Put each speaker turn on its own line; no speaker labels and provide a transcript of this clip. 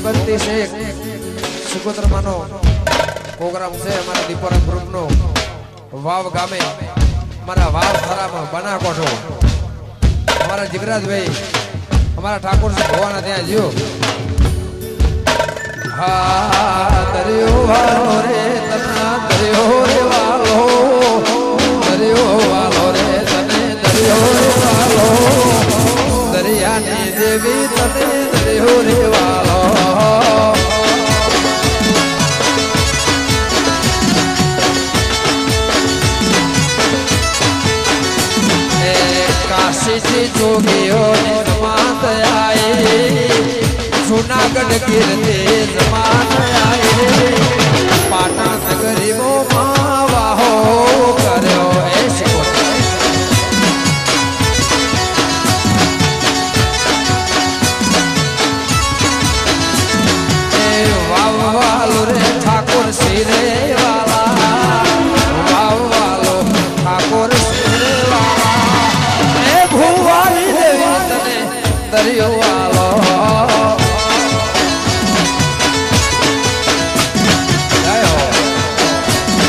ઓગણત્રીસ એક સુગોત્રમાનો પ્રોગ્રામ છે અમારા દીપોરા ગ્રુપનો વાવ ગામે અમારા વાવ થરામાં બનાકોઠો અમારા જીગરાજભાઈ અમારા ઠાકોર ભવાના ત્યાં જ્યો હા દરિયો વાલો રે તના દરિયો રે વાલો દરિયો વાલો રે તને દરિયો રે વાલો દરિયાની દેવી તને દરિયો રે વાલો કાશી જોગીઓ જમાત આયે જૂનાગઢ કીર્તિ જમાત આયે પાટણ ગરીબો માં વાહો કર્યો એ વાવ વાલો રે ઠાકોર શિરે વાલા વાવ વાલો ઠાકોર શિરે વાલા ભુવારી દેવી તને દરિયો